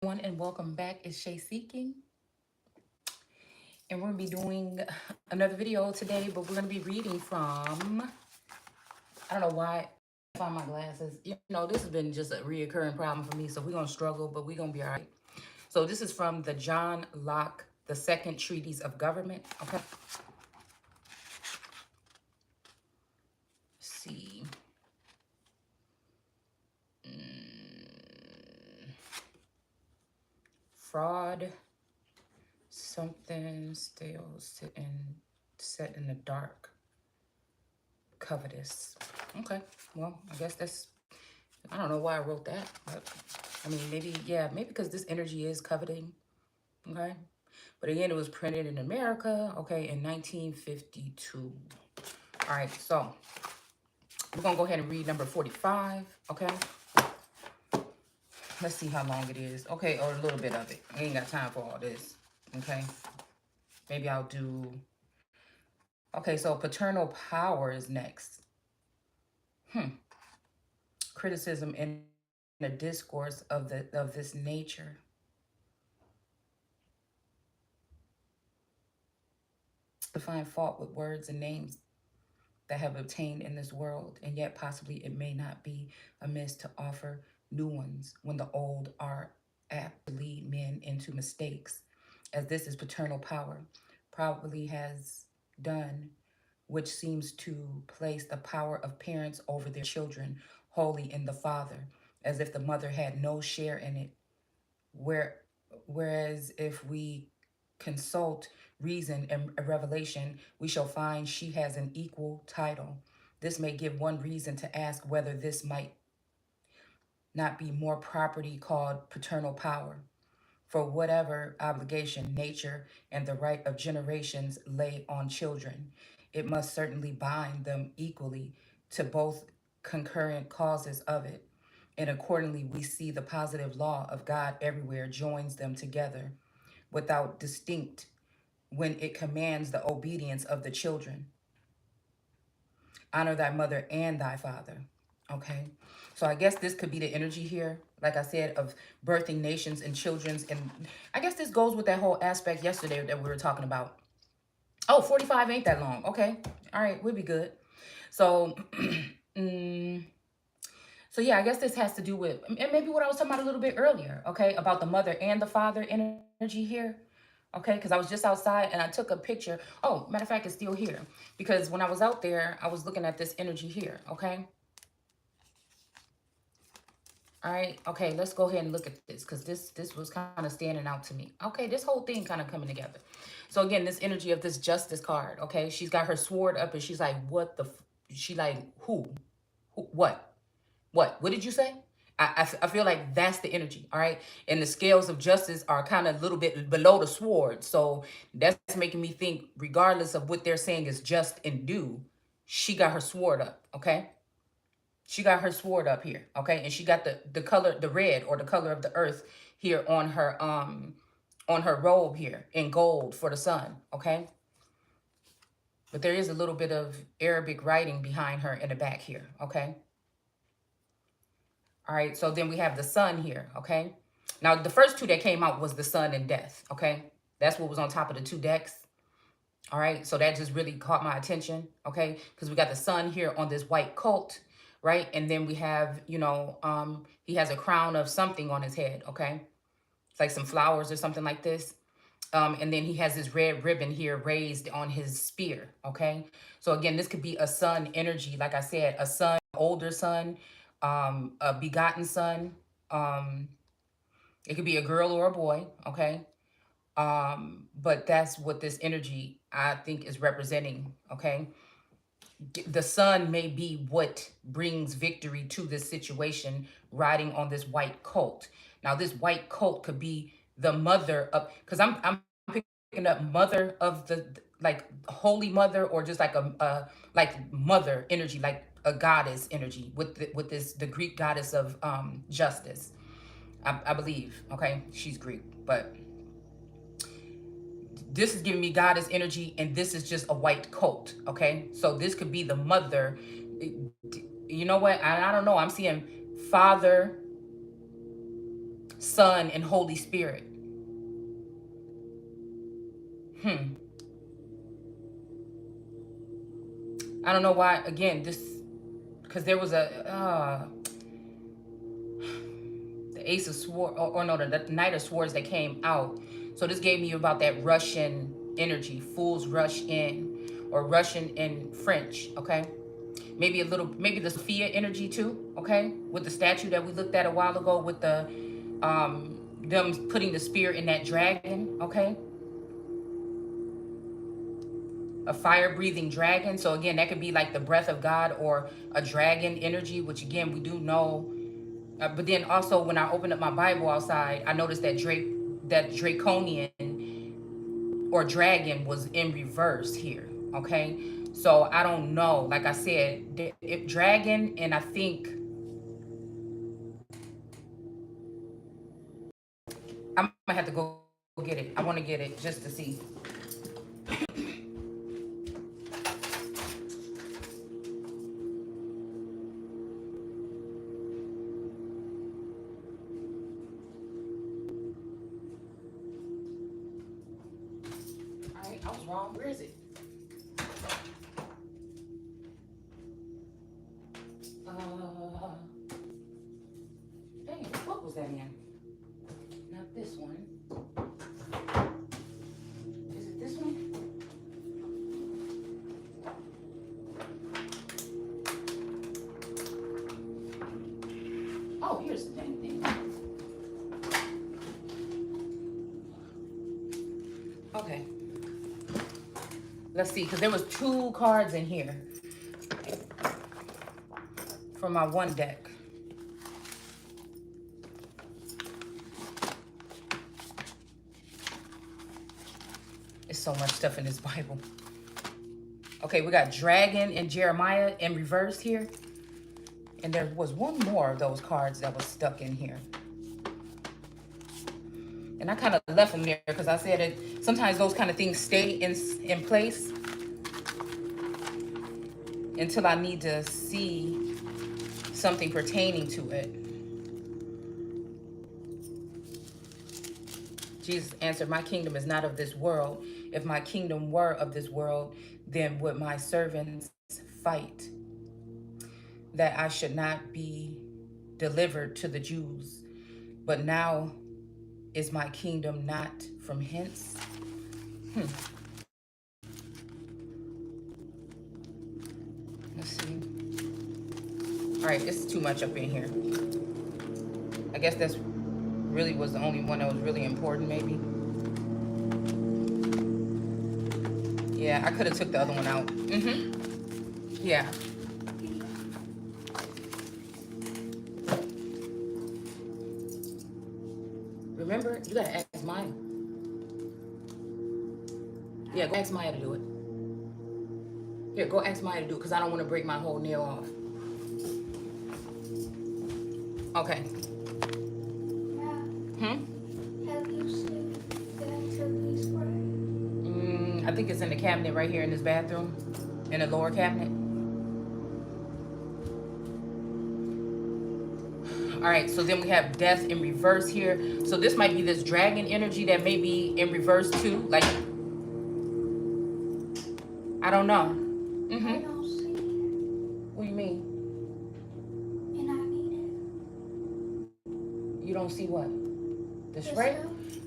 Everyone, and welcome back. It's Shay Seeking, and we're gonna be doing another video today, but we're gonna be reading from, I don't know why I find my glasses. This has been just a reoccurring problem for me, so we're gonna struggle, but we're gonna be all right. So this is from the John Locke, The Second Treatise of Government. Okay. Let's see. Fraud, something still set in the dark. Covetous. Okay, well, I guess I don't know why I wrote that, but I mean, maybe because this energy is coveting, okay? But again, it was printed in America, okay, in 1952. All right, so we're gonna go ahead and read number 45, okay? Let's see how long it is, okay, or a little bit of it. I ain't got time for all this, okay? Maybe I'll do, okay, so paternal power is next. Criticism in a discourse of this nature. To find fault with words and names that have obtained in this world, and yet possibly it may not be amiss to offer new ones when the old are apt to lead men into mistakes, as this is paternal power, probably has done, which seems to place the power of parents over their children wholly in the father, as if the mother had no share in it. Whereas if we consult reason and revelation, we shall find she has an equal title. This may give one reason to ask whether this might not be more properly called paternal power. For whatever obligation nature and the right of generations lay on children, it must certainly bind them equally to both concurrent causes of it. And accordingly, we see the positive law of God everywhere joins them together without distinct when it commands the obedience of the children. Honor thy mother and thy father. Okay. So I guess this could be the energy here, like I said, of birthing nations and children's. And I guess this goes with that whole aspect yesterday that we were talking about. Oh, 45 ain't that long. Okay. All right. We'll be good. So, so yeah, I guess this has to do with, and maybe what I was talking about a little bit earlier, okay, about the mother and the father energy here, okay, because I was just outside and I took a picture. Oh, matter of fact, it's still here, because when I was out there, I was looking at this energy here, okay. All right, okay, let's go ahead and look at this, because this was kind of standing out to me. Okay, this whole thing kind of coming together. So again, this energy of this justice card, okay, she's got her sword up and she's like, what the, she like, who, what did you say? I feel like that's the energy, all right? And the scales of justice are kind of a little bit below the sword. So that's making me think, regardless of what they're saying is just and due, she got her sword up, okay? She got her sword up here, okay? And she got the color, the red, or the color of the earth here on her robe here in gold for the sun, okay? But there is a little bit of Arabic writing behind her in the back here, okay? All right, so then we have the sun here, okay? Now, the first two that came out was the sun and death, okay? That's what was on top of the two decks, all right? So that just really caught my attention, okay? Because we got the sun here on this white colt, right? And then we have, he has a crown of something on his head, okay? It's like some flowers or something like this. And then he has this red ribbon here raised on his spear, okay? So again, this could be a sun energy, like I said, a son, older son, a begotten son. It could be a girl or a boy, okay? But that's what this energy, I think, is representing, okay? The sun may be what brings victory to this situation, riding on this white colt. Now, this white colt could be the mother of, because I'm picking up mother of the, like, holy mother, or just like a like mother energy, like a goddess energy with the Greek goddess of justice. I believe, okay, she's Greek, but this is giving me goddess energy, and this is just a white coat, okay? So this could be the mother. You know what? I don't know. I'm seeing father. Son, and Holy Spirit. I don't know why, again, this, because there was the Ace of Swords, or no, the Knight of Swords that came out. So this gave me about that Russian energy, fools rush in, or Russian in French, okay? Maybe a little, maybe the Sophia energy too, okay? With the statue that we looked at a while ago with the, them putting the spear in that dragon, okay? A fire-breathing dragon. So again, that could be like the breath of God or a dragon energy, which again, we do know. But then also when I opened up my Bible outside, I noticed that draconian or dragon was in reverse here, okay? So I don't know. Like I said, if dragon, and I think I'm gonna have to go get it. I want to get it just to see. All right, I was wrong. Where is it? Dang, what was that in? Not this one. Is it this one? Oh, here's the dang thing. Okay. Let's see, because there was 2 cards in here from my one deck. There's so much stuff in this Bible. Okay, we got Dragon and Jeremiah in reverse here. And there was one more of those cards that was stuck in here. And I kind of left them there because I said that sometimes those kind of things stay in place until I need to see something pertaining to it. Jesus answered, my kingdom is not of this world. If my kingdom were of this world, then would my servants fight, that I should not be delivered to the Jews. But now is my kingdom not from hence? Let's see. All right, it's too much up in here. I guess that's really was the only one that was really important, maybe. Yeah, I could have took the other one out. Yeah. Remember, you gotta ask Maya. Yeah, go ask Maya to do it. Here, go ask Maya to do it, because I don't want to break my whole nail off. Okay. Have you seen that Tilly's spray? I think it's in the cabinet right here in this bathroom, in the lower cabinet. All right, so then we have death in reverse here. So this might be this dragon energy that may be in reverse too. Like, I don't know. I don't see it, What do you mean? and I need it. You don't see what? The spray?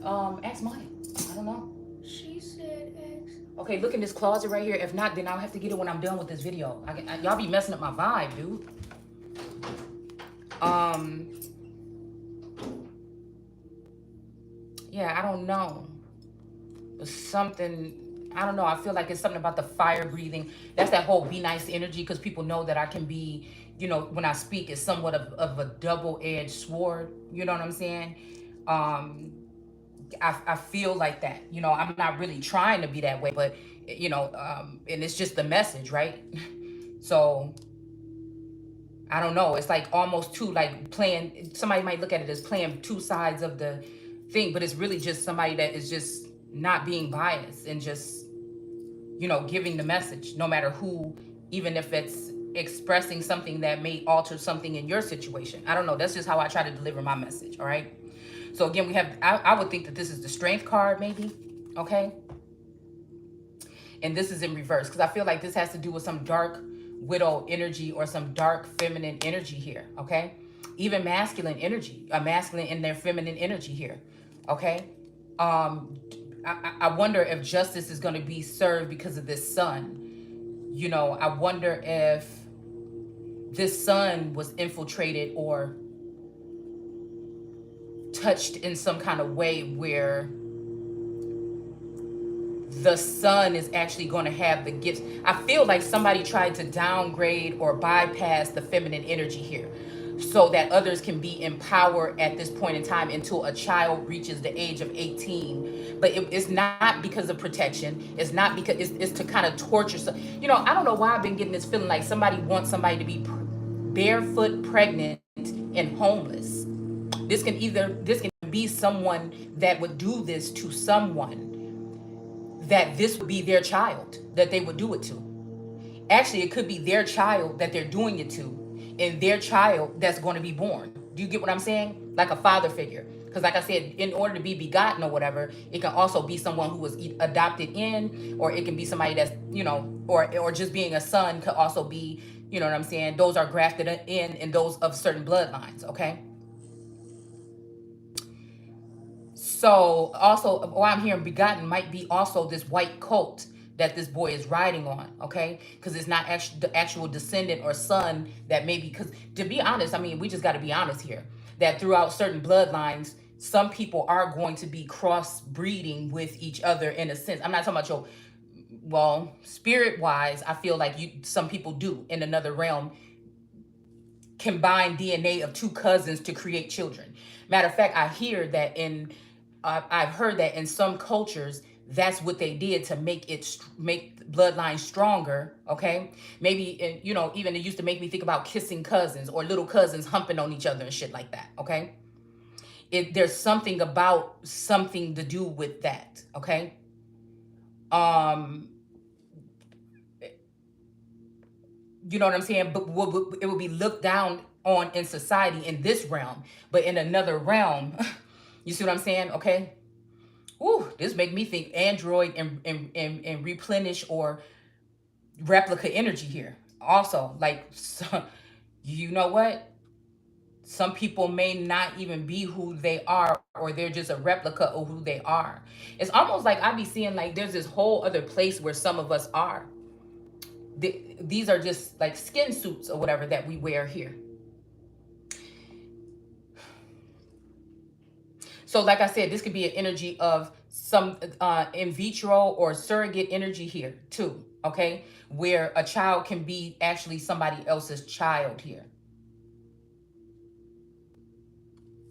Ask Maya. I don't know. She said X. Okay, look in this closet right here. If not, then I'll have to get it when I'm done with this video. Y'all be messing up my vibe, dude. Yeah, I don't know. There's something, I don't know. I feel like it's something about the fire breathing. That's that whole be nice energy, because people know that I can be, you know, when I speak, it's somewhat of a double-edged sword. You know what I'm saying? I feel like that. You know, I'm not really trying to be that way, but, you know, and it's just the message, right? So, I don't know. It's like almost two, like playing, somebody might look at it as playing 2 sides of the thing, but it's really just somebody that is just not being biased and just, you know, giving the message, no matter who, even if it's expressing something that may alter something in your situation. I don't know. That's just how I try to deliver my message, all right? So again, we have, I would think that this is the strength card maybe, okay? And this is in reverse because I feel like this has to do with some dark widow energy or some dark feminine energy here, okay? Even masculine energy, a masculine in their feminine energy here, okay? I wonder if justice is going to be served because of this sun. You know, I wonder if this sun was infiltrated or touched in some kind of way where the sun is actually going to have the gifts. I feel like somebody tried to downgrade or bypass the feminine energy here so that others can be in power at this point in time until a child reaches the age of 18. But it's not because of protection. It's not because it's to kind of torture. You know, I don't know why I've been getting this feeling like somebody wants somebody to be barefoot, pregnant, and homeless. This can be someone that would do this to someone that this would be their child that they would do it to. Actually, it could be their child that they're doing it to and their child that's going to be born. Do you get what I'm saying? Like a father figure. Because like I said, in order to be begotten or whatever, it can also be someone who was adopted in, or it can be somebody that's, you know, or just being a son could also be, you know what I'm saying? Those are grafted in and those of certain bloodlines, okay? So also, why I'm hearing begotten might be also this white coat that this boy is riding on, okay? Because it's not actually the actual descendant or son that maybe, because to be honest, I mean, we just got to be honest here, that throughout certain bloodlines, some people are going to be cross-breeding with each other in a sense. I'm not talking about your, well, spirit-wise, I feel like some people do in another realm combine DNA of two cousins to create children. Matter of fact, I hear that I've heard that in some cultures, that's what they did to make bloodlines stronger, okay? Maybe, you know, even it used to make me think about kissing cousins or little cousins humping on each other and shit like that, okay? There's something about something to do with that, okay? You know what I'm saying? But it would be looked down on in society in this realm, but in another realm, you see what I'm saying? Okay. Ooh, this make me think android and replenish or replica energy here. Also, like, so, you know what? Some people may not even be who they are, or they're just a replica of who they are. It's almost like I be seeing like there's this whole other place where some of us are. These are just like skin suits or whatever that we wear here. So like I said, this could be an energy of some in vitro or surrogate energy here too, okay? Where a child can be actually somebody else's child here.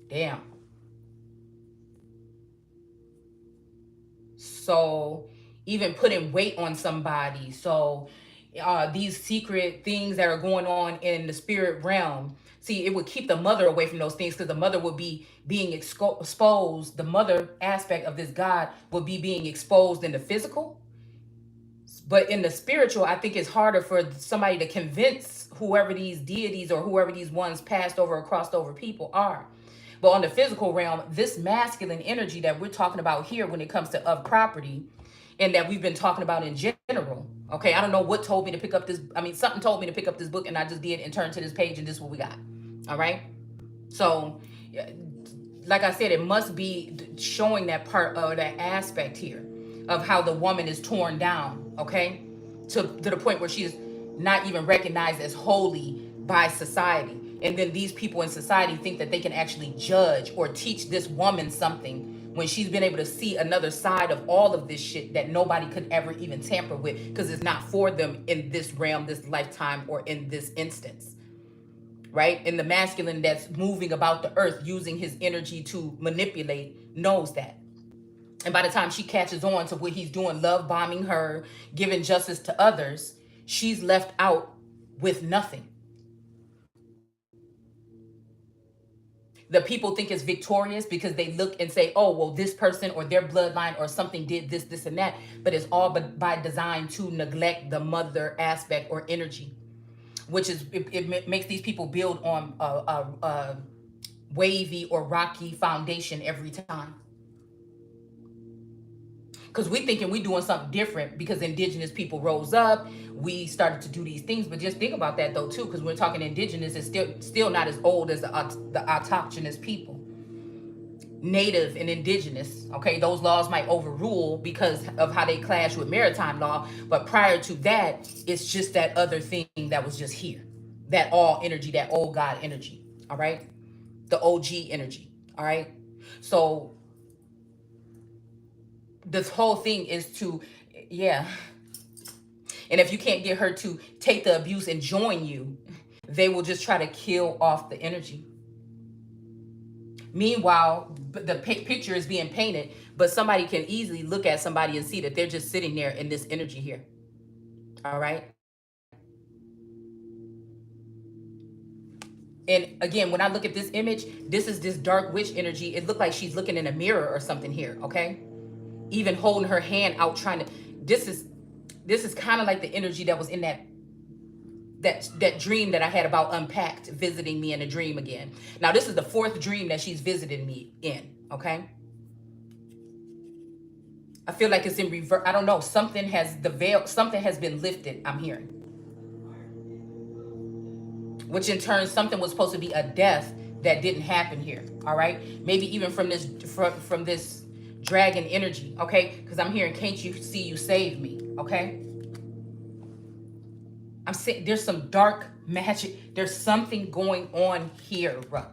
Damn. So even putting weight on somebody. So these secret things that are going on in the spirit realm, see, it would keep the mother away from those things because the mother would be being exposed. The mother aspect of this God would be being exposed in the physical. But in the spiritual, I think it's harder for somebody to convince whoever these deities or whoever these ones passed over or crossed over people are. But on the physical realm, this masculine energy that we're talking about here when it comes to of property, and that we've been talking about in general. Okay, I don't know what told me to pick up this. I mean, something told me to pick up this book, and I just did and turned to this page, and this is what we got. All right. So, like I said, it must be showing that part of that aspect here of how the woman is torn down. Okay, to the point where she is not even recognized as holy by society. And then these people in society think that they can actually judge or teach this woman something when she's been able to see another side of all of this shit that nobody could ever even tamper with because it's not for them in this realm, this lifetime, or in this instance, right? And the masculine that's moving about the earth using his energy to manipulate knows that. And by the time she catches on to what he's doing, love bombing her, giving justice to others, she's left out with nothing. The people think it's victorious because they look and say, oh, well, this person or their bloodline or something did this, this, and that. But it's all by design to neglect the mother aspect or energy, which is, it makes these people build on wavy or rocky foundation every time. Because we thinking we doing something different because indigenous people rose up, we started to do these things. But just think about that though too, because we're talking indigenous is still not as old as the autochthonous people, native and indigenous. Okay, those laws might overrule because of how they clash with maritime law, but prior to that, it's just that other thing that was just here, that all energy, that old God energy. All right, the OG energy. All right, so this whole thing is to, yeah. And if you can't get her to take the abuse and join you, they will just try to kill off the energy. Meanwhile, the picture is being painted, but somebody can easily look at somebody and see that they're just sitting there in this energy here. All right. And again, when I look at this image, this is this dark witch energy. It looked like she's looking in a mirror or something here. Okay. Even holding her hand out, trying to, this is kind of like the energy that was in that dream that I had about Unpacked visiting me in a dream again. Now, this is the 4th dream that she's visited me in, okay? I feel like it's in reverse. I don't know. Something has been lifted, I'm hearing. Which in turn, something was supposed to be a death that didn't happen here, all right? Maybe even from this dragon energy, okay? Because I'm hearing, can't you see you saved me, okay? I'm saying there's some dark magic. There's something going on here, bro.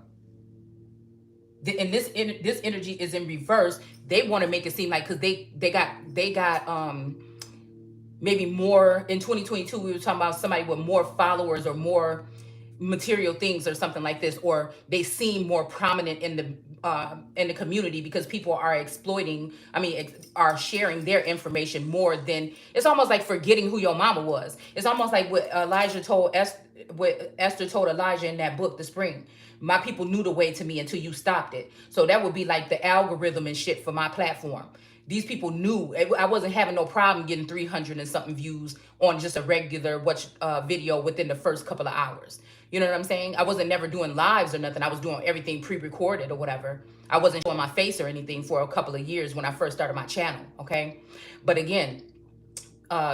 And this energy is in reverse. They want to make it seem like, because they got maybe more in 2022. We were talking about somebody with more followers or more material things or something like this, or they seem more prominent in the community because people are are sharing their information more than, it's almost like forgetting who your mama was. It's almost like what Esther told Elijah in that book, The Spring. My people knew the way to me until you stopped it. So that would be like the algorithm and shit for my platform. These people knew. I wasn't having no problem getting 300 and something views on just a regular video within the first couple of hours. You know what I'm saying? I wasn't never doing lives or nothing. I was doing everything pre-recorded or whatever. I wasn't showing my face or anything for a couple of years when I first started my channel, okay? But again,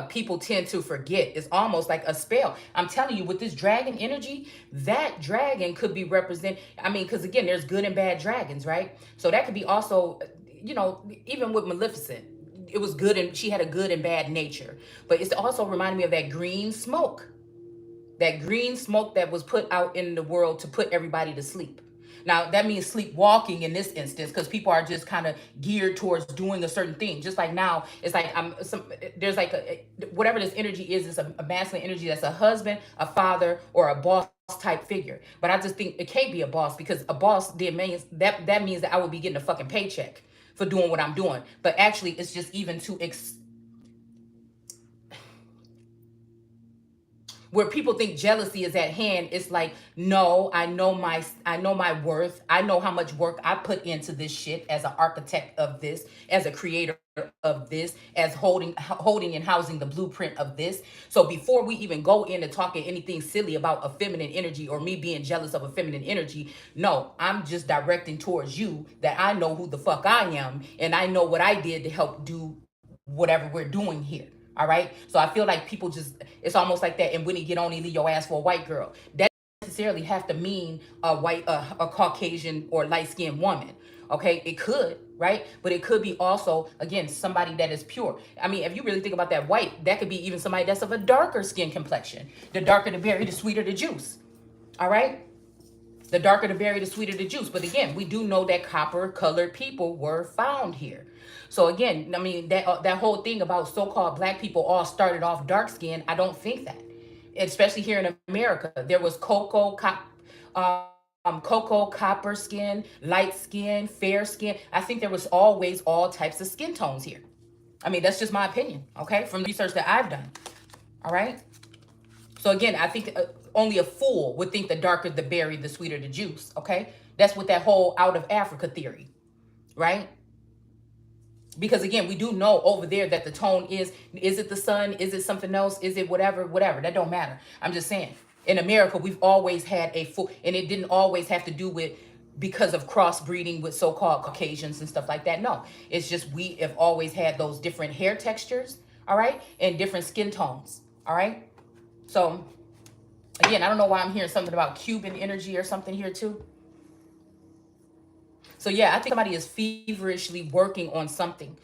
people tend to forget. It's almost like a spell. I'm telling you, with this dragon energy, that dragon could be because again, there's good and bad dragons, right? So that could be also, even with Maleficent, it was good and she had a good and bad nature. But it's also reminding me of that green smoke. That green smoke that was put out in the world to put everybody to sleep. Now, that means sleepwalking in this instance, because people are just kind of geared towards doing a certain thing. Just like now, it's like there's like whatever this energy is a masculine energy that's a husband, a father, or a boss type figure. But I just think it can't be a boss, because a boss means that I would be getting a fucking paycheck for doing what I'm doing. But actually, it's just even to where people think jealousy is at hand. It's like, no, I know my worth. I know how much work I put into this shit as an architect of this, as a creator of this, as holding and housing the blueprint of this. So before we even go into talking anything silly about a feminine energy or me being jealous of a feminine energy, no, I'm just directing towards you that I know who the fuck I am, and I know what I did to help do whatever we're doing here. All right. So I feel like people it's almost like that. And when you get on, leave your ass for a white girl. That doesn't necessarily have to mean a Caucasian or light-skinned woman. Okay. It could, right? But it could be also, again, somebody that is pure. If you really think about that white, that could be even somebody that's of a darker skin complexion. The darker the berry, the sweeter the juice. All right. The darker the berry, the sweeter the juice. But again, we do know that copper-colored people were found here. So again, that whole thing about so-called black people all started off dark-skinned, I don't think that. Especially here in America, there was cocoa, copper skin, light skin, fair skin. I think there was always all types of skin tones here. That's just my opinion, okay? From the research that I've done, all right? So again, I think only a fool would think the darker the berry, the sweeter the juice, okay? That's with that whole out of Africa theory, right? Because again, we do know over there that the tone is it the sun? Is it something else? Is it whatever? That don't matter. I'm just saying, in America, we've always had a full, and it didn't always have to do with because of crossbreeding with so-called Caucasians and stuff like that. No, it's just we have always had those different hair textures, all right, and different skin tones, all right. So again, I don't know why I'm hearing something about Cuban energy or something here too. So yeah, I think somebody is feverishly working on something,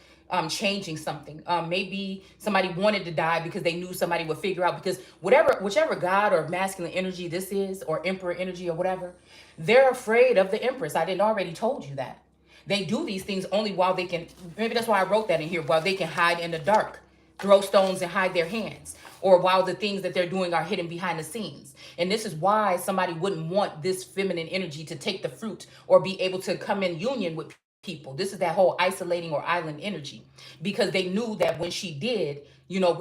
changing something. Maybe somebody wanted to die because they knew somebody would figure out, because whichever God or masculine energy this is, or emperor energy or whatever, they're afraid of the empress. I didn't already told you that. They do these things only while they can, maybe that's why I wrote that in here, while they can hide in the dark, throw stones and hide their hands, or while the things that they're doing are hidden behind the scenes. And this is why somebody wouldn't want this feminine energy to take the fruit or be able to come in union with people. This is that whole isolating or island energy, because they knew that when she did,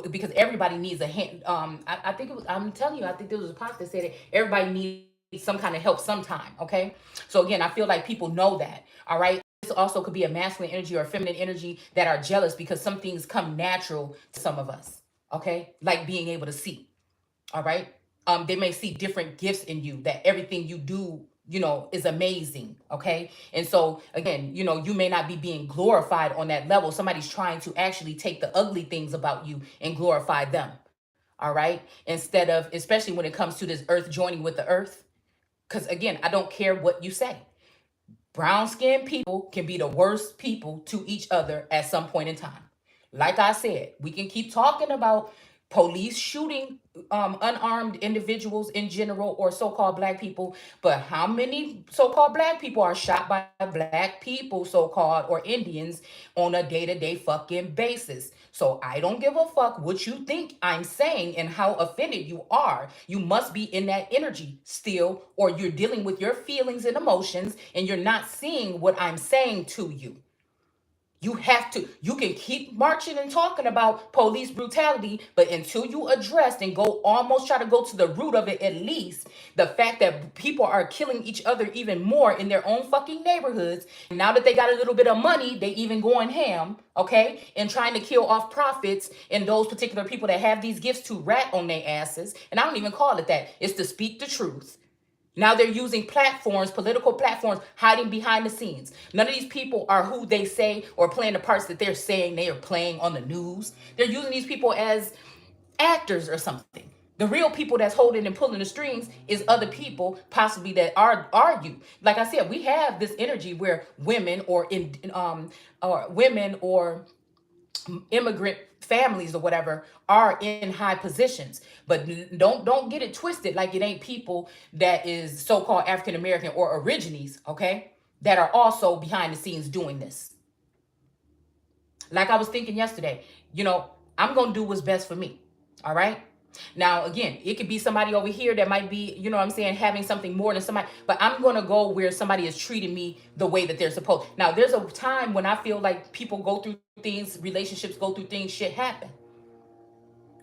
because everybody needs a hand. I think it was, I'm telling you, I think there was a post that said it, everybody needs some kind of help sometime. Okay. So again, I feel like people know that. All right. This also could be a masculine energy or a feminine energy that are jealous because some things come natural to some of us. Okay. Like being able to see. All right. They may see different gifts in you, that everything you do, is amazing. Okay. And so again, you may not be being glorified on that level. Somebody's trying to actually take the ugly things about you and glorify them. All right. Instead of, especially when it comes to this earth joining with the earth. Because again, I don't care what you say. Brown skinned people can be the worst people to each other at some point in time. Like I said, we can keep talking about police shooting unarmed individuals in general, or so-called black people, but how many so-called black people are shot by black people, so-called, or Indians, on a day-to-day fucking basis? So I don't give a fuck what you think I'm saying and how offended you are. You must be in that energy still, or you're dealing with your feelings and emotions and you're not seeing what I'm saying to you. You have to, you can keep marching and talking about police brutality, but until you address and go almost try to go to the root of it, at least the fact that people are killing each other even more in their own fucking neighborhoods. Now that they got a little bit of money, they even going ham, okay, and trying to kill off profits and those particular people that have these gifts to rat on their asses. And I don't even call it that. It's to speak the truth. Now they're using platforms, political platforms, hiding behind the scenes. None of these people are who they say or playing the parts that they're saying they are playing on the news. They're using these people as actors or something. The real people that's holding and pulling the strings is other people, possibly that are you. Like I said, we have this energy where women or immigrant families or whatever are in high positions, but don't get it twisted, like it ain't people that is so-called African American or origines, okay, that are also behind the scenes doing this. Like I was thinking yesterday, I'm gonna do what's best for me. All right. Now, again, it could be somebody over here that might be, what I'm saying, having something more than somebody, but I'm going to go where somebody is treating me the way that they're supposed. Now, there's a time when I feel like people go through things, relationships go through things, shit happen.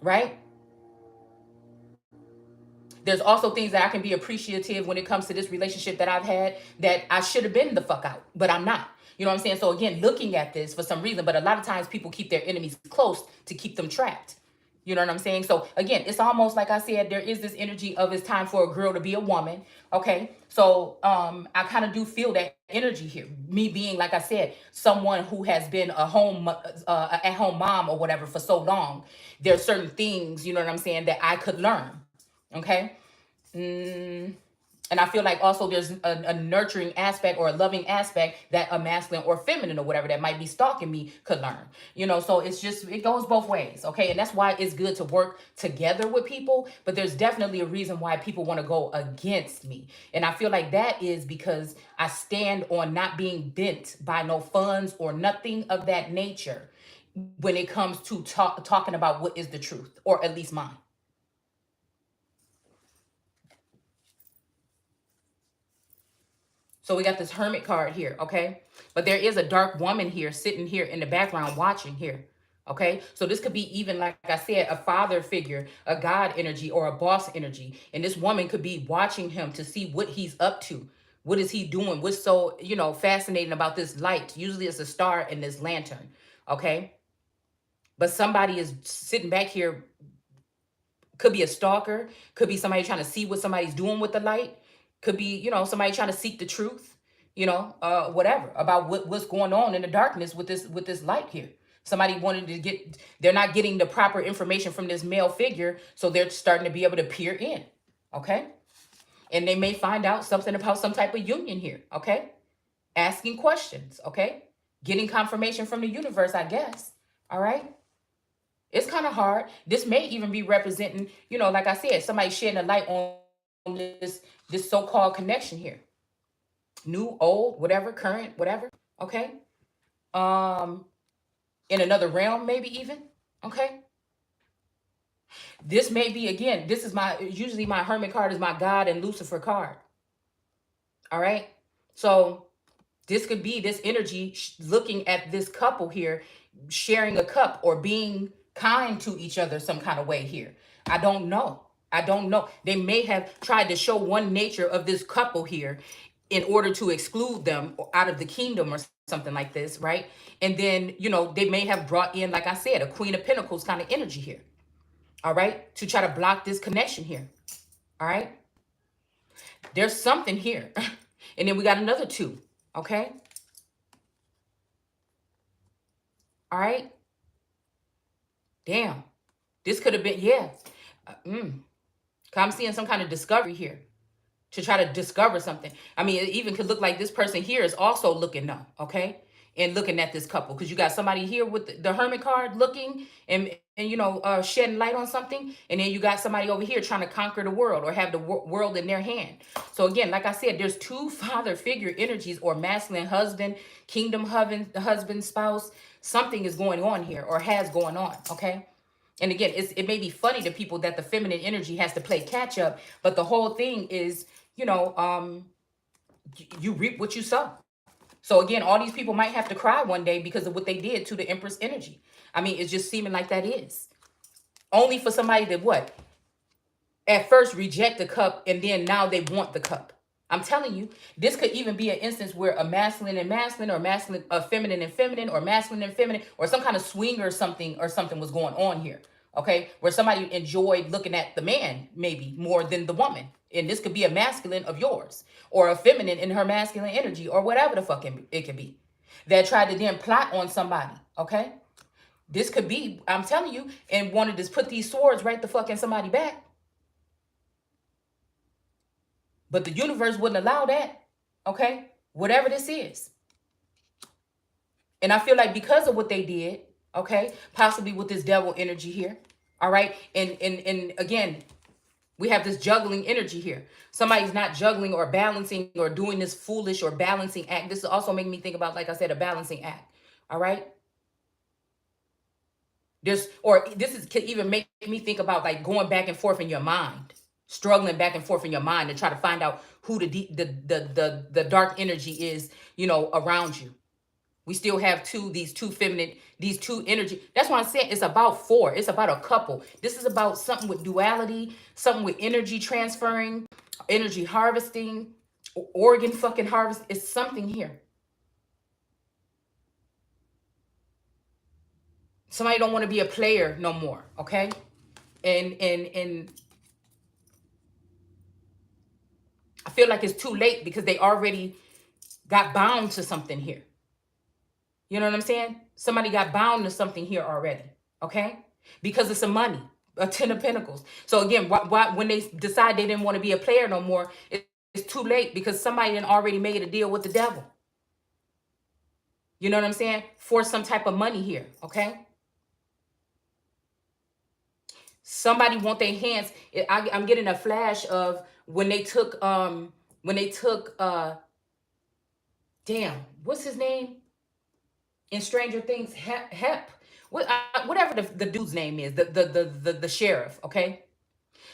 Right? There's also things that I can be appreciative when it comes to this relationship that I've had that I should have been the fuck out, but I'm not. You know what I'm saying? So again, looking at this for some reason, but a lot of times people keep their enemies close to keep them trapped. You know what I'm saying? So again, it's almost like I said, there is this energy of it's time for a girl to be a woman. Okay. So I kind of do feel that energy here. Me being, like I said, someone who has been a at-home mom or whatever for so long. There's certain things, you know what I'm saying, that I could learn. Okay. And I feel like also there's a nurturing aspect or a loving aspect that a masculine or feminine or whatever that might be stalking me could learn. So it's just, it goes both ways. Okay. And that's why it's good to work together with people, but there's definitely a reason why people want to go against me. And I feel like that is because I stand on not being bent by no funds or nothing of that nature when it comes to talking about what is the truth, or at least mine. So we got this hermit card here, okay? But there is a dark woman here sitting here in the background watching here, okay? So this could be even, like I said, a father figure, a God energy, or a boss energy. And this woman could be watching him to see what he's up to. What is he doing? What's so, fascinating about this light? Usually it's a star in this lantern, okay? But somebody is sitting back here, could be a stalker, could be somebody trying to see what somebody's doing with the light. Could be, somebody trying to seek the truth. you know, whatever, about what's going on in the darkness with this light here. Somebody wanted to get, they're not getting the proper information from this male figure, so they're starting to be able to peer in, okay? And they may find out something about some type of union here, okay? Asking questions, okay? Getting confirmation from the universe, I guess, all right? It's kind of hard. This may even be representing, you know, like I said, somebody shedding a light on this so-called connection here. New, old, whatever, current, whatever, okay? In another realm, maybe even, okay? This may be, again, this is usually my Hermit card is my God and Lucifer card, all right? So this could be this energy looking at this couple here, sharing a cup or being kind to each other some kind of way here. I don't know. I don't know. They may have tried to show one nature of this couple here in order to exclude them out of the kingdom or something like this, right? And then, you know, they may have brought in, like I said, a Queen of Pentacles kind of energy here, all right? To try to block this connection here, all right? There's something here. And then we got another 2, okay? All right? Damn. This could have been, yeah. I'm seeing some kind of discovery here to try to discover something. I mean, it even could look like this person here is also looking now, okay? And looking at this couple, because you got somebody here with the Hermit card looking and you know, shedding light on something. And then you got somebody over here trying to conquer the world or have the world in their hand. So again, like I said, there's 2 father figure energies or masculine husband, kingdom husband, spouse. Something is going on here or has going on, okay? And again, it may be funny to people that the feminine energy has to play catch up, but the whole thing is, you know, you reap what you sow. So again, all these people might have to cry one day because of what they did to the Empress energy. I mean, it's just seeming like that is. Only for somebody that what? At first reject the cup and then now they want the cup. I'm telling you, this could even be an instance where a masculine and masculine or masculine, a feminine and feminine or masculine and feminine or some kind of swing or something was going on here. Okay, where somebody enjoyed looking at the man maybe more than the woman. And this could be a masculine of yours or a feminine in her masculine energy or whatever the fuck it could be that tried to then plot on somebody. Okay, this could be, I'm telling you, and wanted to put these swords right the fuck in somebody's back. But the universe wouldn't allow that. Okay, whatever this is. And I feel like because of what they did, okay, possibly with this devil energy here, all right, and again, we have this juggling energy here. Somebody's not juggling or balancing or doing this foolish or balancing act. This is also making me think about, like I said, a balancing act, all right? This could even make me think about like going back and forth in your mind, struggling back and forth in your mind to try to find out who the dark energy is, you know, around you. We still have these two energy. That's why I'm saying it's about 4. It's about a couple. This is about something with duality, something with energy transferring, energy harvesting, organ fucking harvest. It's something here. Somebody don't want to be a player no more, okay? And I feel like it's too late because they already got bound to something here. You know what I'm saying? Somebody got bound to something here already, okay? Because of some money, a 10 of Pentacles. So again, when they decide they didn't want to be a player no more, it's too late because somebody had already made a deal with the devil. You know what I'm saying? For some type of money here, okay? Somebody want their hands. I'm getting a flash of when they took, damn, what's his name? In Stranger Things, Hep, whatever the dude's name is, the sheriff, okay?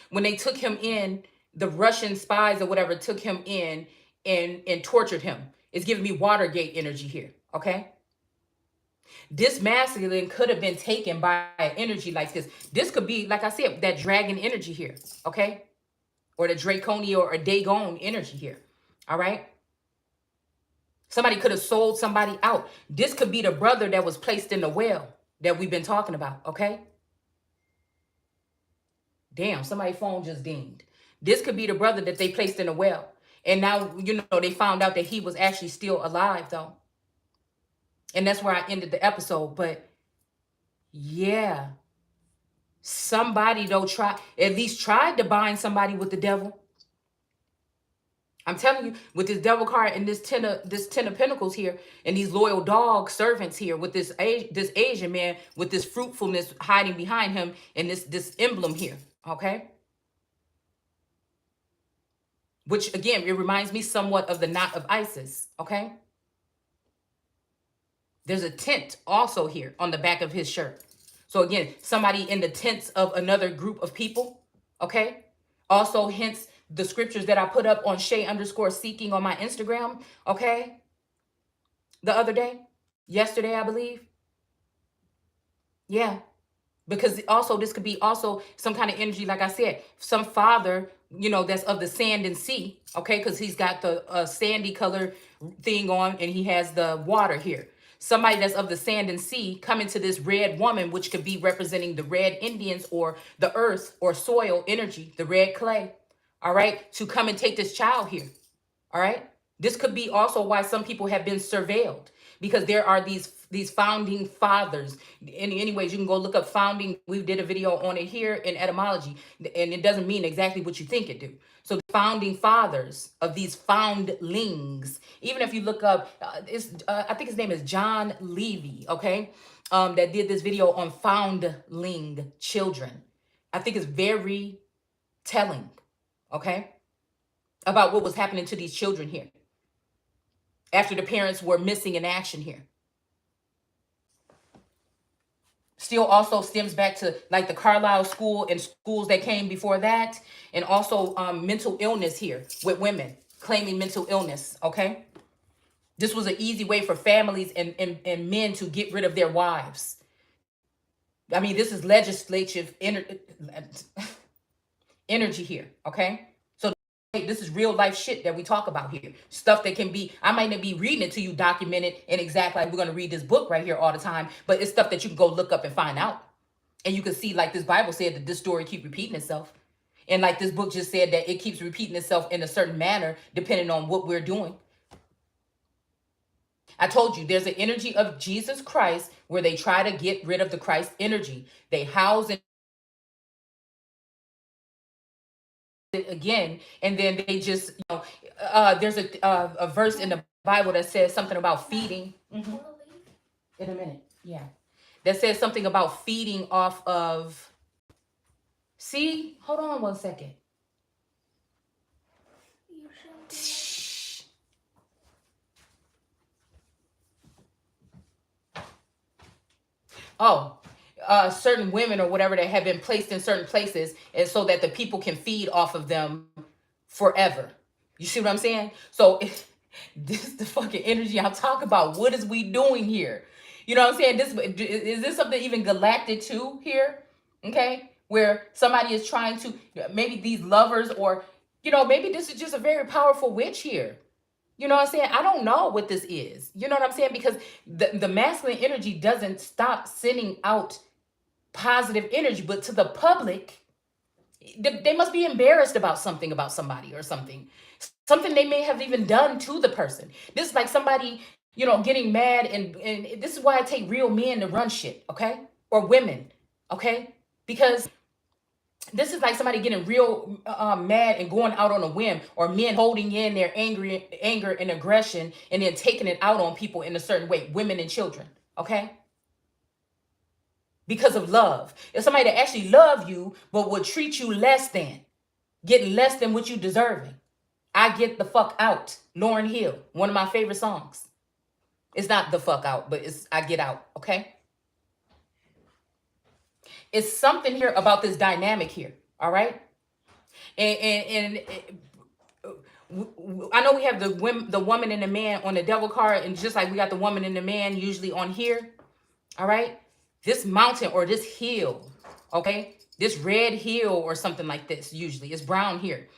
When they took him in, the Russian spies or whatever took him in and tortured him. It's giving me Watergate energy here, okay? This masculine could have been taken by an energy like this. This could be, like I said, that dragon energy here, okay? Or the Draconia or a Dagon energy here, all right? Somebody could have sold somebody out. This could be the brother that was placed in the well that we've been talking about, okay? Damn, somebody's phone just dinged. This could be the brother that they placed in the well. And now, you know, they found out that he was actually still alive, though. And that's where I ended the episode. But yeah, somebody, though, at least tried to bind somebody with the devil. I'm telling you, with this devil card and this ten of pentacles here, and these loyal dog servants here, with this Asian man with this fruitfulness hiding behind him, and this emblem here, okay? Which again, it reminds me somewhat of the knot of Isis, okay? There's a tent also here on the back of his shirt. So again, somebody in the tents of another group of people, okay? Also, hence the scriptures that I put up on @Shay_seeking on my Instagram, okay? The other day, yesterday, I believe. Yeah, because also this could be also some kind of energy, like I said, some father, you know, that's of the sand and sea, okay? Because he's got the sandy color thing on, and he has the water here. Somebody that's of the sand and sea coming to this red woman, which could be representing the red Indians or the earth or soil energy, the red clay, all right, to come and take this child here, all right? This could be also why some people have been surveilled, because there are these founding fathers. Anyways, you can go look up founding. We did a video on it here in etymology, and it doesn't mean exactly what you think it do. So the founding fathers of these foundlings, even if you look up, I think his name is John Levy, okay, that did this video on foundling children. I think it's very telling, okay, about what was happening to these children here after the parents were missing in action here. Still also stems back to like the Carlisle school and schools that came before that. And also mental illness here with women claiming mental illness, okay? This was an easy way for families and men to get rid of their wives. I mean, this is legislative energy here, okay? So this is real life shit that we talk about here. Stuff that can be, I might not be reading it to you documented and exact like we're going to read this book right here all the time, but it's stuff that you can go look up and find out. And you can see, like this Bible said, that this story keep repeating itself. And like this book just said, that it keeps repeating itself in a certain manner depending on what we're doing. I told you, there's an energy of Jesus Christ where they try to get rid of the Christ energy. They house it again, and then they just, you know, there's a verse in the Bible that says something about feeding. In a minute, yeah. That says something about feeding off of, see, hold on one second. Oh, certain women or whatever that have been placed in certain places, and so that the people can feed off of them forever. You see what I'm saying? So this is the fucking energy I'm talking about. What is we doing here? You know what I'm saying? Is this something even galactic too here? Okay, where somebody is trying to, maybe these lovers, or you know, maybe this is just a very powerful witch here. You know what I'm saying? I don't know what this is. You know what I'm saying? Because the masculine energy doesn't stop sending out positive energy, but to the public, they must be embarrassed about something, about somebody or something they may have even done to the person. This is like somebody, you know, getting mad, and this is why I take real men to run shit, okay? Or women, okay? Because this is like somebody getting real mad and going out on a whim, or men holding in their anger and aggression and then taking it out on people in a certain way, women and children, okay? Because of love. If somebody that actually love you but would treat you less than, getting less than what you deserving. I Get the Fuck Out, Lauryn Hill, one of my favorite songs. It's not the fuck out, but it's I Get Out, okay? It's something here about this dynamic here, all right? And I know we have the woman and the man on the devil card, and just like we got the woman and the man usually on here, all right? This mountain or this hill, okay? This red hill or something like this, usually. It's brown here.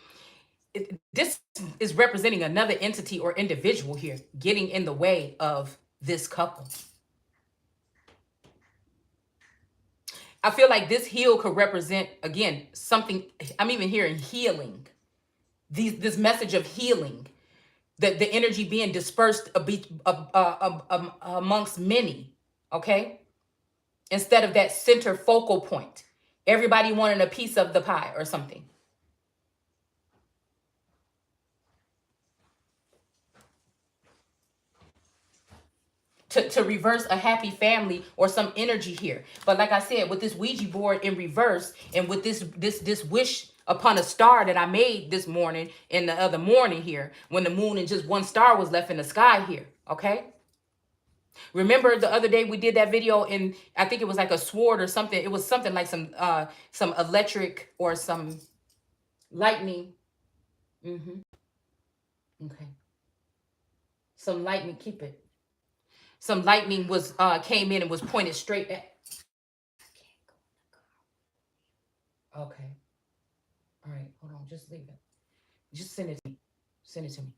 This is representing another entity or individual here getting in the way of this couple. I feel like this hill could represent, again, something. I'm even hearing healing. this message of healing, the energy being dispersed amongst many, okay? Instead of that center focal point. Everybody wanting a piece of the pie or something. To reverse a happy family or some energy here. But like I said, with this Ouija board in reverse, and with this wish upon a star that I made this morning and the other morning here, when the moon and just one star was left in the sky here, okay? Remember the other day we did that video, and I think it was like a sword or something. It was something like some electric or some lightning. Okay. Some lightning, keep it. Some lightning was came in and was pointed straight at. Okay. All right, hold on, just leave it. Just send it to me. Send it to me.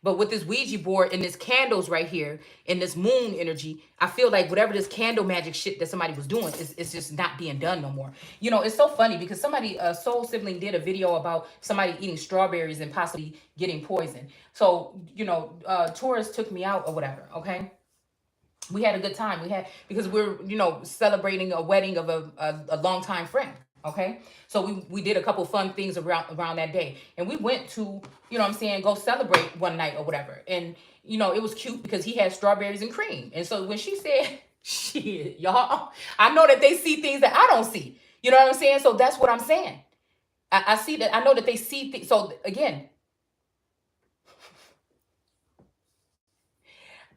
But with this Ouija board and this candles right here and this moon energy, I feel like whatever this candle magic shit that somebody was doing is just not being done no more. You know, it's so funny because somebody, a soul sibling, did a video about somebody eating strawberries and possibly getting poisoned. So, you know, Taurus took me out or whatever, okay? We had a good time. Because we're, you know, celebrating a wedding of a longtime friend. Okay. So we did a couple fun things around that day. And we went to, you know what I'm saying, go celebrate one night or whatever. And, you know, it was cute because he had strawberries and cream. And so when she said, shit, y'all, I know that they see things that I don't see. You know what I'm saying? So that's what I'm saying. I see that. I know that they see things. So again,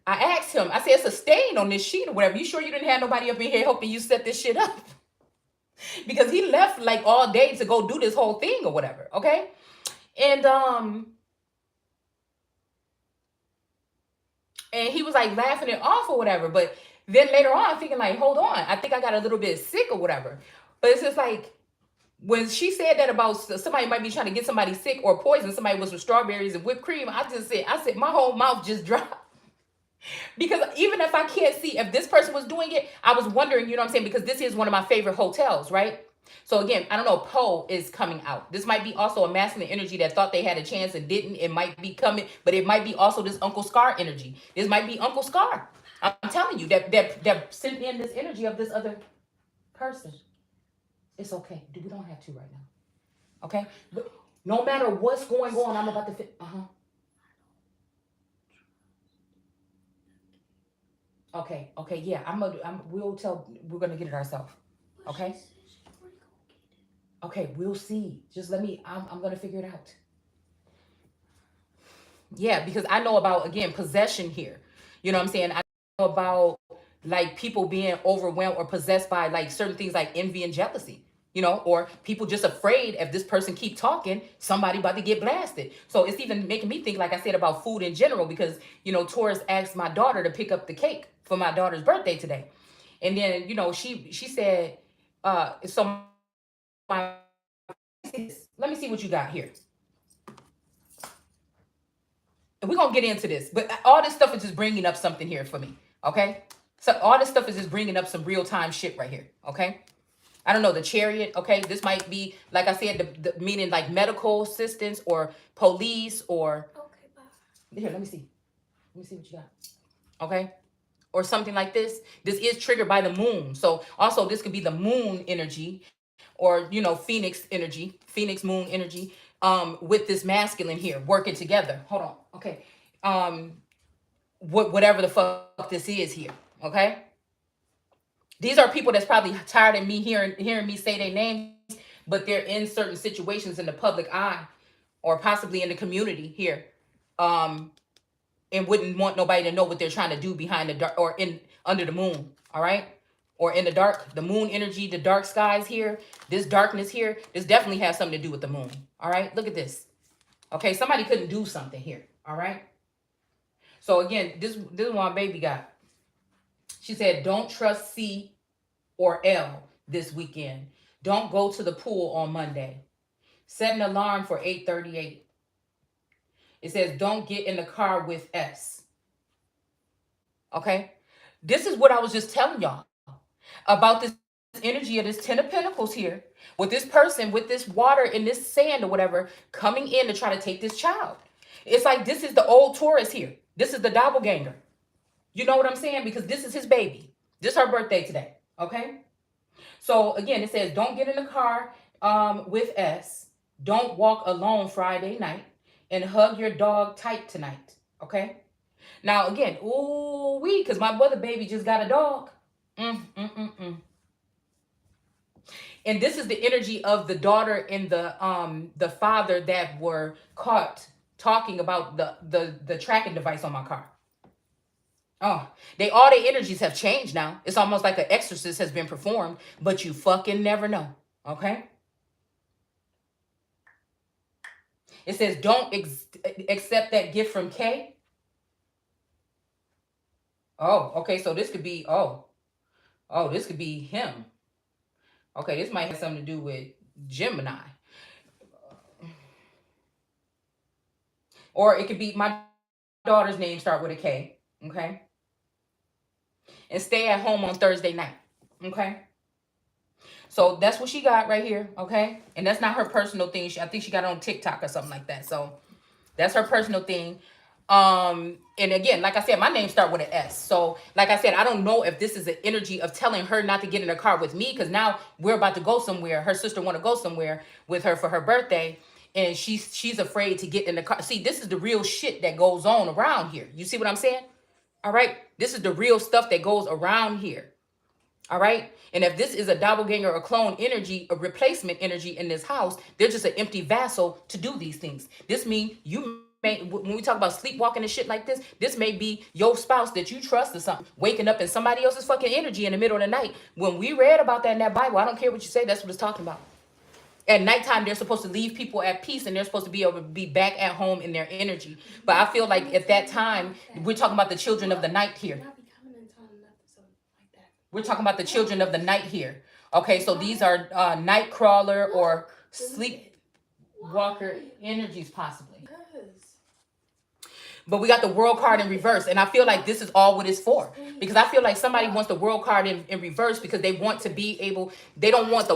I asked him, I said, it's a stain on this sheet or whatever. You sure you didn't have nobody up in here helping you set this shit up? Because he left like all day to go do this whole thing or whatever, okay? And he was like laughing it off or whatever. But then later on, thinking like, hold on, I think I got a little bit sick or whatever. But it's just like, when she said that about somebody might be trying to get somebody sick or poison somebody with some strawberries and whipped cream, I said, my whole mouth just dropped. Because even if I can't see if this person was doing it, I was wondering, you know what I'm saying? Because this is one of my favorite hotels, right? So again, I don't know, Poe is coming out. This might be also a masculine energy that thought they had a chance and didn't. It might be coming, but it might be also this Uncle Scar energy. This might be Uncle Scar. I'm telling you that sent in this energy of this other person. It's okay. We don't have to right now. Okay? But no matter what's going on, I'm about to fit. Okay, yeah, we're gonna get it ourselves. Okay? Okay, we'll see. Just let me, I'm gonna figure it out. Yeah, because I know about, again, possession here. You know what I'm saying? I know about like people being overwhelmed or possessed by like certain things like envy and jealousy. You know, or people just afraid if this person keep talking, somebody about to get blasted. So it's even making me think, like I said, about food in general, because, you know, Taurus asked my daughter to pick up the cake for my daughter's birthday today. And then, you know, she said, so my, let me see what you got here. And we're going to get into this, but all this stuff is just bringing up something here for me. Okay. So all this stuff is just bringing up some real time shit right here. Okay. I don't know, the Chariot, okay? This might be, like I said, the meaning like medical assistance or police or... Okay, bye. Here, let me see. Let me see what you got. Okay? Or something like this. This is triggered by the moon. So also this could be the moon energy or, you know, Phoenix energy, Phoenix moon energy, with this masculine here working together. Hold on. Okay. Whatever the fuck this is here. Okay? These are people that's probably tired of me hearing me say their names, but they're in certain situations in the public eye or possibly in the community here, and wouldn't want nobody to know what they're trying to do behind the dark or under the moon, all right? Or in the dark, the moon energy, the dark skies here, this darkness here, this definitely has something to do with the moon, all right? Look at this. Okay, somebody couldn't do something here, all right? So again, this is what my baby got. She said, don't trust C or L this weekend. Don't go to the pool on Monday. Set an alarm for 8:38. It says, don't get in the car with S. Okay? This is what I was just telling y'all about this energy of this 10 of Pentacles here with this person, with this water and this sand or whatever, coming in to try to take this child. It's like this is the old Taurus here. This is the doppelganger. You know what I'm saying? Because this is his baby. This is her birthday today. Okay? So again, it says, don't get in the car with S. Don't walk alone Friday night. And hug your dog tight tonight. Okay? Now again, ooh wee, because my brother baby just got a dog. And this is the energy of the daughter and the father that were caught talking about the tracking device on my car. Oh, all their energies have changed now. It's almost like an exorcist has been performed, but you fucking never know. Okay? It says, don't accept that gift from K. Oh, okay. So this could be, this could be him. Okay, this might have something to do with Gemini. Or it could be my daughter's name start with a K. Okay? And stay at home on Thursday night. Okay? So that's what she got right here. Okay? And that's not her personal thing. I think she got it on TikTok or something like that. So that's her personal thing. And again, like I said, my name start with an S. So like I said, I don't know if this is an energy of telling her not to get in a car with me, because now we're about to go somewhere. Her sister want to go somewhere with her for her birthday, and she's afraid to get in the car. See, this is the real shit that goes on around here. You see what I'm saying? All right. This is the real stuff that goes around here. All right. And if this is a doppelganger or clone energy, a replacement energy in this house, they're just an empty vessel to do these things. This means when we talk about sleepwalking and shit like this may be your spouse that you trust or something, waking up in somebody else's fucking energy in the middle of the night. When we read about that in that Bible, I don't care what you say, that's what it's talking about. At nighttime, they're supposed to leave people at peace, and they're supposed to be able to be back at home in their energy. But I feel like at that time, we're talking about the children of the night here. We're talking about the children of the night here. Okay, so these are night crawler or sleepwalker energies possibly. But we got the world card in reverse. And I feel like this is all what it's for. Because I feel like somebody wants the world card in reverse because they want to be able, they don't want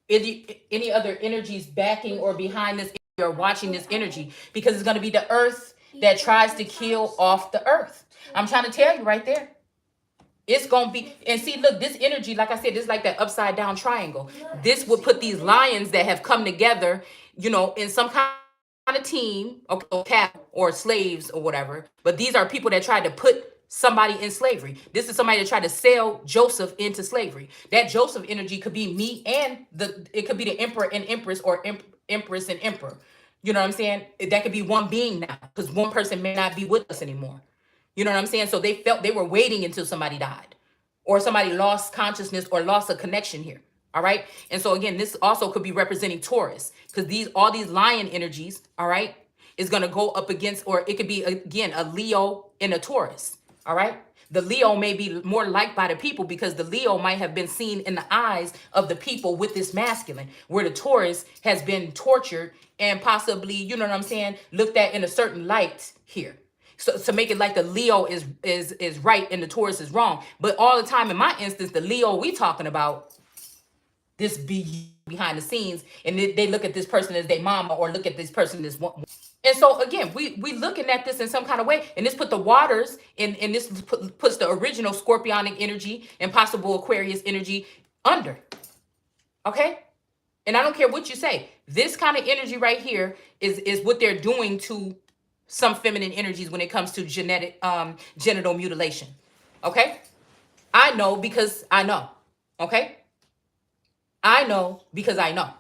any other energies backing or behind this or watching this energy. Because it's going to be the earth that tries to kill off the earth. I'm trying to tell you right there. It's going to be, and see, look, this energy, like I said, this is like that upside down triangle. This would put these lions that have come together, you know, in some kind of team, or slaves or whatever. But these are people that tried to put somebody in slavery. This is somebody that tried to sell Joseph into slavery. That Joseph energy could be me, and it could be the emperor and empress, or empress and emperor. You know what I'm saying? That could be one being now, because one person may not be with us anymore. You know what I'm saying? So they felt they were waiting until somebody died or somebody lost consciousness or lost a connection here. All right. And so again, this also could be representing Taurus, because all these lion energies, all right, is going to go up against, or it could be again, a Leo and a Taurus. All right. The Leo may be more liked by the people because the Leo might have been seen in the eyes of the people with this masculine, where the Taurus has been tortured and possibly, you know what I'm saying, looked at in a certain light here. So to make it like the Leo is right and the Taurus is wrong. But all the time in my instance, the Leo we talking about, this be behind the scenes, and they look at this person as their mama, or look at this person as one. And so again, we looking at this in some kind of way, and this put the waters in, and this puts the original Scorpionic energy and possible Aquarius energy under. Okay? And I don't care what you say. This kind of energy right here is what they're doing to some feminine energies when it comes to genital mutilation. Okay? I know because I know. Okay? I know because I know.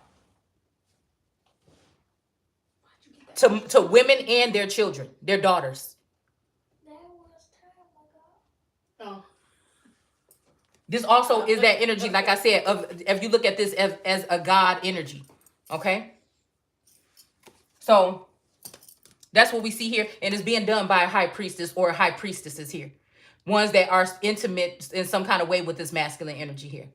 To women and their children, their daughters. Oh. This also is that energy, like I said, of if you look at this as a God energy. Okay? So that's what we see here. And it's being done by a high priestess or high priestesses here. Ones that are intimate in some kind of way with this masculine energy here.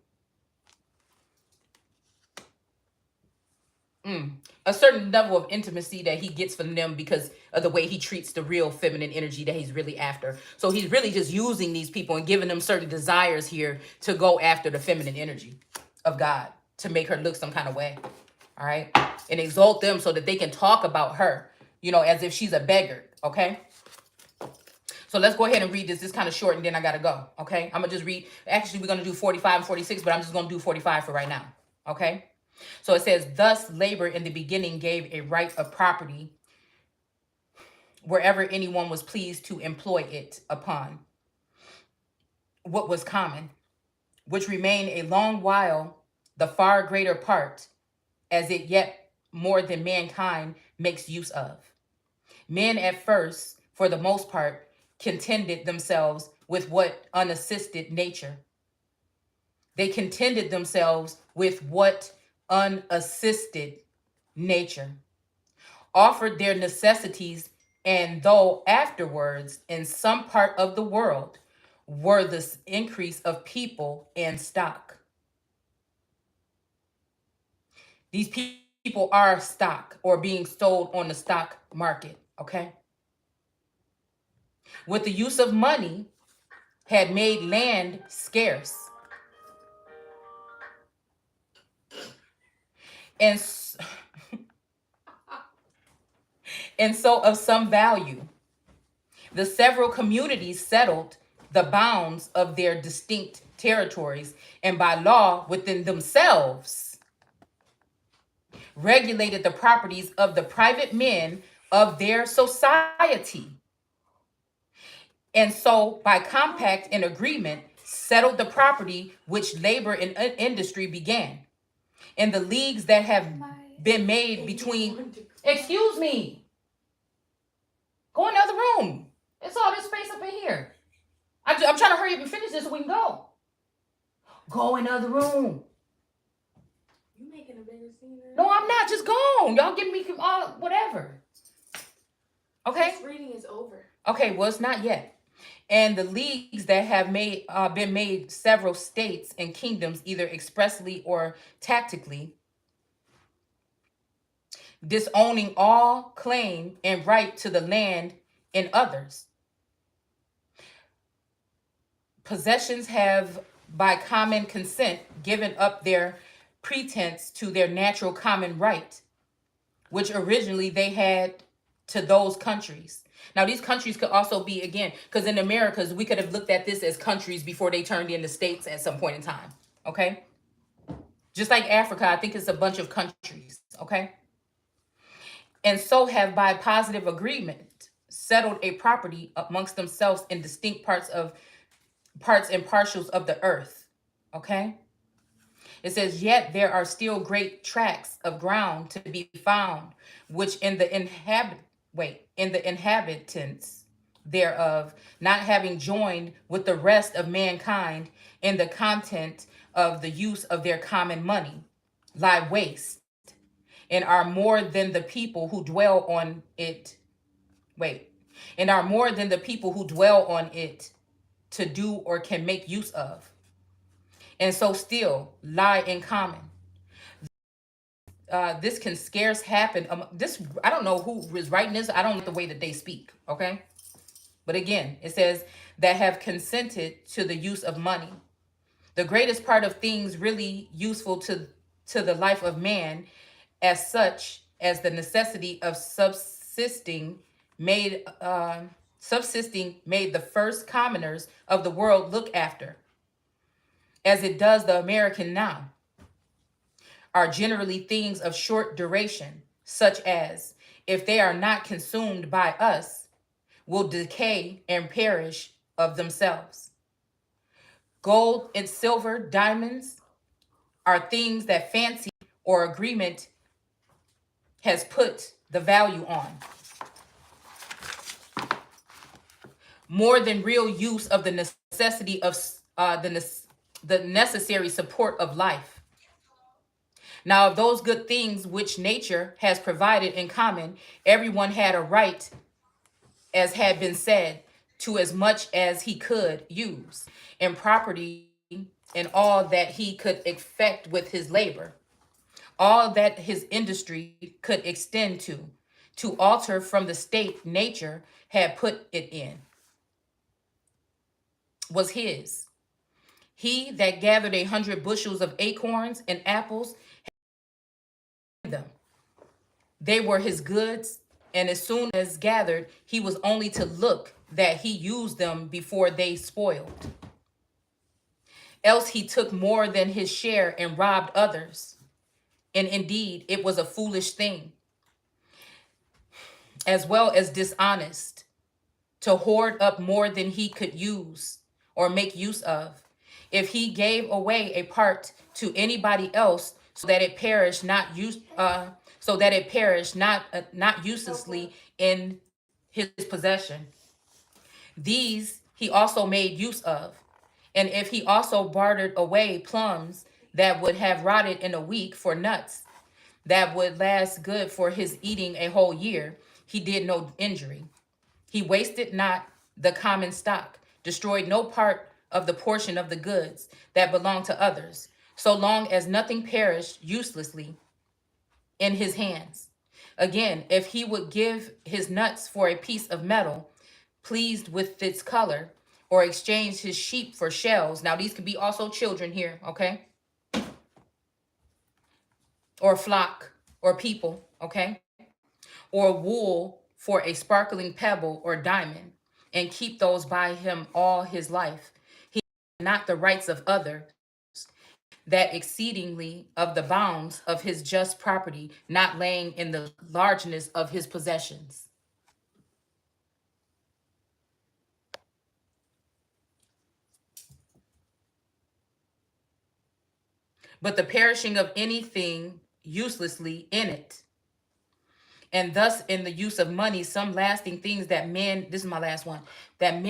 a certain level of intimacy that he gets from them because of the way he treats the real feminine energy that he's really after. So he's really just using these people and giving them certain desires here to go after the feminine energy of God to make her look some kind of way. All right. And exalt them so that they can talk about her, you know, as if she's a beggar. Okay. So let's go ahead and read this. This is kind of short and then I got to go. Okay. I'm going to just read. Actually, we're going to do 45 and 46, but I'm just going to do 45 for right now. Okay. So it says, thus labor in the beginning gave a right of property wherever anyone was pleased to employ it upon what was common, which remained a long while the far greater part, as it yet more than mankind makes use of. Men at first, for the most part, contented themselves with what unassisted nature. They contented themselves with what unassisted nature offered their necessities, and though afterwards in some part of the world were the increase of people and stock. These people are stock or being sold on the stock market, okay? With the use of money had made land scarce. And so of some value. The several communities settled the bounds of their distinct territories and by law within themselves regulated the properties of the private men of their society. And so by compact and agreement settled the property which labor and industry began. And the leagues that have been made between, excuse me, go in the other room. It's all this space up in here. I'm trying to hurry up and finish this so we can go. Go in the other room. You making a bigger scene? No, I'm not. Just go. Y'all give me whatever. Okay? This reading is over. Okay, well, it's not yet. And the leagues that have been made several states and kingdoms, either expressly or tactically, disowning all claim and right to the land in others. Possessions have, by common consent, given up their pretense to their natural common right, which originally they had to those countries. Now, these countries could also be, again, because in Americas, we could have looked at this as countries before they turned into states at some point in time, okay? Just like Africa, I think it's a bunch of countries, okay? And so have, by positive agreement, settled a property amongst themselves in distinct parts and partials of the earth, okay? It says, yet there are still great tracts of ground to be found, which in the inhabitants thereof, not having joined with the rest of mankind in the content of the use of their common money, lie waste, and are more than the people who dwell on it. And are more than the people who dwell on it to do or can make use of. And so still lie in common. This can scarce happen. I don't know who is writing this. I don't like the way that they speak, okay? But again, it says that have consented to the use of money. The greatest part of things really useful to the life of man, as such as the necessity of subsisting made the first commoners of the world look after, as it does the American now, are generally things of short duration, such as, if they are not consumed by us, will decay and perish of themselves. Gold and silver, diamonds, are things that fancy or agreement has put the value on, more than real use of the necessity of the necessary support of life. Now, of those good things which nature has provided in common, everyone had a right, as had been said, to as much as he could use, and property and all that he could effect with his labor. all that his industry could extend to alter from the state nature had put it in, was his. He that gathered 100 bushels of acorns and apples had them. They were his goods, and as soon as gathered, he was only to look that he used them before they spoiled. Else he took more than his share and robbed others. And indeed, it was a foolish thing, as well as dishonest, to hoard up more than he could use or make use of. If he gave away a part to anybody else, so that it perished not uselessly in his possession, these he also made use of. And if he also bartered away plums that would have rotted in a week for nuts that would last good for his eating a whole year, he did no injury. He wasted not the common stock, destroyed no part of the portion of the goods that belonged to others, so long as nothing perished uselessly in his hands. Again, if he would give his nuts for a piece of metal, pleased with its color, or exchange his sheep for shells. Now, these could be also children here, okay? Or flock, or people, okay? Or wool for a sparkling pebble or diamond, and keep those by him all his life. He had not the rights of others, that exceedingly of the bounds of his just property, not laying in the largeness of his possessions. But the perishing of anything uselessly in it, and thus in the use of money, some lasting things that men, this is my last one, that